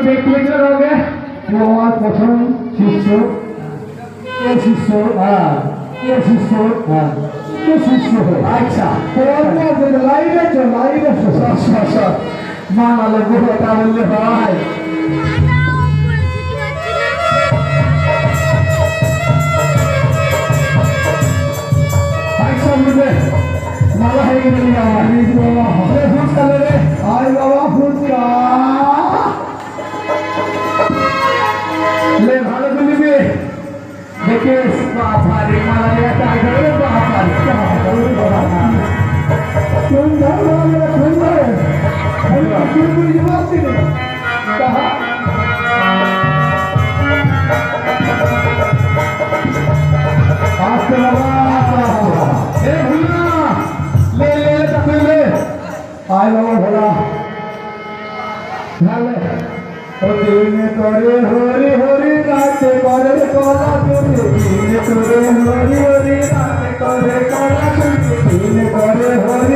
দেখতে দেখতে হবে তোমার প্রথম শিষ্য কে শিষ্য কে শিষ্য কে শিষ্য আচ্ছা লাইভে তো লাইভে মানালে বুড়োটা বললে হয় মালা হয়ে গেল ফুচকা রে আয় বাবা ফুচকা ले ভালো বলিবে দেখে বাপারে মালা নিয়ে টাইগারে বাপারে সুন্দর সুন্দর আমি বুঝতে পারছি না কহা আস্তে বাবা এ ভুলা ले ले ले ले आय बाबा भोला ले ओ दिन करे हरि हरि रात करे कोला तुझे दिन करे हरि हरि रात करे कोला तुझे दिन करे हरि